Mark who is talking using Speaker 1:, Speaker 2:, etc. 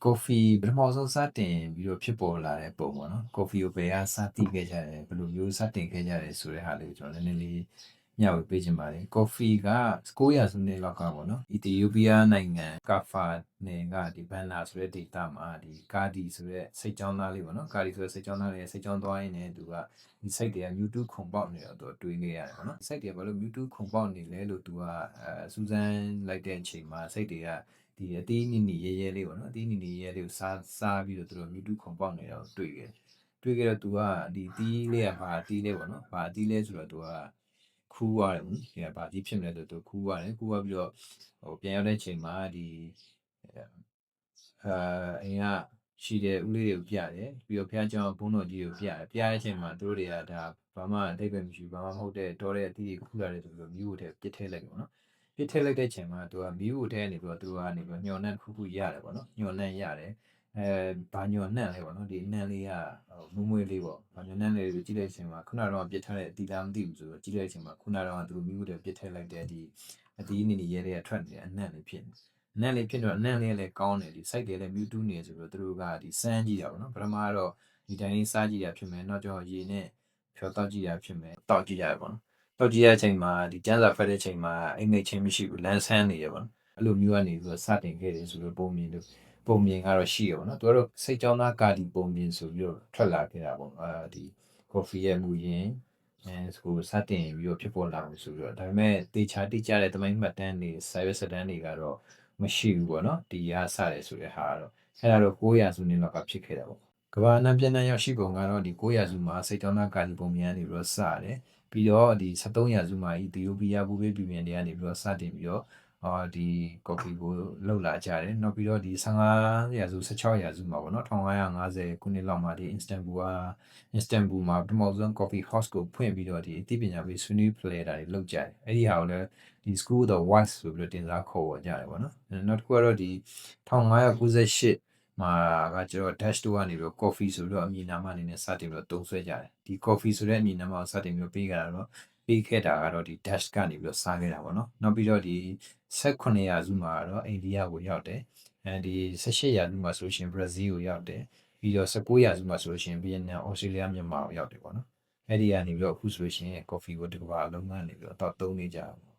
Speaker 1: coffee ပထမဆုံးစတင်ပြီးတော့ဖြစ်ပေါ်လာတဲ့ပုံပေါ့နော် coffee ကိုဘယ်ကစသိခဲ့ကြတယ်ဘယ်လိုမျိုးစတင်ခဲ့ကြတယ်ဆိုတဲ့ဟာလေးကိုကျွန်တော်နည်းနည်းလေးမျှဝေပေးချင်ပါတယ် coffee က900စုနှစ်လောက်ကပေါ့နော်အီသီယိုးပီးယားနိုင်ငံကာဖာနယ်ကဒီဘန်နာဆိုတဲ့ဒေသမှာဒီကာဒီဆိုတဲ့စိတ်ကြောင်းသားလေးပေါ့နော်ကာဒီဆိုတဲ့စိတ်ကြောင်းသားလေးစိတ်ကြောင်းသွားရင်းနဲ့သူကဒီစိတ်တွေကမြူတူးခုန်ပေါက်နေတော့သူတွေးခဲ့ရတယ်ပေါ့နော်စိတ်တွေဘာလို့မြူတူးခုန်ပေါက်နေလဲလို့သူကစူးစမ်းလိုက်တဲ့အချိန်မှာစိတ်တွေကဒီအသေးနီနီရဲရဲလေးပေါ့နော်အသေးနီနီရဲလေးကိုစားပြီးတော့သူတို့မြူတူးခုန်ပေါက်နေတော့တွေ့ခဲ့တော့သူကဒီတီးလေးကဘာတီးလေးပေါ့နော်ဘာတီးလဲဆိုတော့သူကခူးရတယ်ပေါ့ဒီကဘာတီးဖြစ်မလဲဆိုတော့သူခူးရတယ်ခူးသွားပြီးတော့ဟိုပြန်ရောက်တဲ့ချိန်မှာဒီအိမ်ကရှိတဲ့ဦးလေးတွေကိုပြတယ်ပြီးတော့ဖះเจ้าဘုန်းတော်ကြီးကိုပြတဲ့အချိန်မှာသူတို့တွေကဒါဘာမှအတိတ်ပဲမရှိဘာမှမဟုတ်တဲ့တော်တဲ့အသီးတွေခူးလာတယ်ဆိုပြီးတော့မျိုးကိုထဲပစ်ထည့်လိုက်တယ်ပေါ့နော်ပစ်ထည့်လိုက်တဲ့အချိန်မှာသူကမျိုးကိုထဲနေပြီးတော့သူကနေပြီးညော်နှံ့ခူးရတယ်ပေါ့နော်ညော်နှံ့ရတယ်ဘာညော်နှံ့လဲပေါ့နော်ဒီနှံ့လေးကမွေးမွေးလေးပေါ့ဘာညော်နှံ့လေးကိုကြည့်လိုက်တဲ့အချိန်မှာခုနကတော့ပြစ်ထားတဲ့အတီလားမသိဘူးဆိုတော့ကြည့်လိုက်တဲ့အချိန်မှာခုနကတော့သူတို့မျိုးတွေပစ်ထည့်လိုက်တဲ့ဒီအတီးနေနေရဲတဲ့ထွက်နေတဲ့အနှံ့လေးဖြစ်နေအနံ့လေးဖြစ်တော့အနံ့လေးလည်းကောင်းတယ်ဒီ site တွေလည်း mute နေဆိုတော့သူတို့ကဒီစမ်းကြည့်တာပေါ့နော်ပထမတော့ဒီတိုင်းလေးစားကြည့်တာဖြစ်မယ်နောက်ကျတော့ရေနဲ့ဖြောတောက်ကြည့်တာဖြစ်မယ်တောက်ကြည့်ရတယ်ပေါ့နော်တောက်ကြည့်တဲ့အချိန်မှာဒီကျန်းစာဖတ်တဲ့အချိန်မှာအိမ်မိတ်ချင်းမရှိဘူးလမ်းဆန်းနေရပေါ့နော်အဲ့လိုမျိုးကနေပြီးတော့စတင်ခဲ့တယ်ဆိုတော့ပုံမြင်ကတော့ရှိရပေါ့နော်သူတို့စိတ်ကြောင်းသားကာဒီပုံမြင်ဆိုပြီးတော့ထွက်လာခဲ့တာပေါ့ဒီ coffee ရဲ့မူရင်းဆိုစတင်ပြီးတော့ဖြစ်ပေါ်လာလို့ဆိုပြီးတော့ဒါပေမဲ့တေချာတိကျတဲ့တမိုင်းမှတ်တမ်းတွေစာရွက်စာတမ်းတွေကတော့မရှိဘူးပေါ့နော်ဒီရစတယ်ဆိုတဲ့ဟာကတော့အဲ့ဒါတော့900စုနှစ်လောက်ကဖြစ်ခဲ့တာပေါ့ကဘာနံပြန်နှံရောက်ရှိပုံကတော့ဒီ900စုမှာစိတ်ကြောင်းသားကာလီပုံမြန်နေပြီးတော့စတယ်ပြီးတော့ဒီ73ရာစုမှာအီသီယိုးပီးယားဘူဘေးပြည်မြန်တွေကနေပြီးတော့စတင်ပြီးတော့ဒီ coffee ကိုလှုပ်လာကြတယ်နောက်ပြီးတော့ဒီ15ရာစု16ရာစုမှာပေါ့နော်1550ခုနှစ်လောက်မှာဒီ Istanbul မှာပထမဆုံး coffee house ကိုဖွင့်ပြီးတော့ဒီအသိပညာပေးဆွေးနွေးဖလှယ်တာတွေလုပ်ကြတယ်အဲ့ဒီဟာကိုလည်းဒီ school of the wise ဆိုပြီးတော့တင်စားခေါ်ဝေါ်ကြတယ်ပေါ့နော်နောက်တစ်ခုကတော့ဒီ1598မှာကကျွန်တော် dash 2ကနေပြီးတော့ coffee ဆိုပြီးတော့အမည်နာမအနေနဲ့စတင်ပြီးတော့သုံးစွဲကြတယ်ဒီ coffee ဆိုတဲ့အမည်နာမကိုစတင်ပြီးတော့ပေးခဲ့တာကတော့ဒီ dash ကနေပြီးတော့စားခဲ့တာပေါ့နော်နောက်ပြီးတော့ဒီ18ရာစုမှာတော့အိန္ဒိယကိုရောက်တယ်ဒီ18ရာစုမှာဆိုရှင် Brazil ကိုရောက်တယ်ပြီးတော့19ရာစုမှာဆိုရှင် Vietnam Australia မြန်မာကိုရောက်တယ်ပေါ့နော်အဲ့ဒီကနေပြီးတော့အခုဆိုရှင် coffee ကိုဒီကဘာအလုံးကနေပြီးတော့သုံးနေကြပါ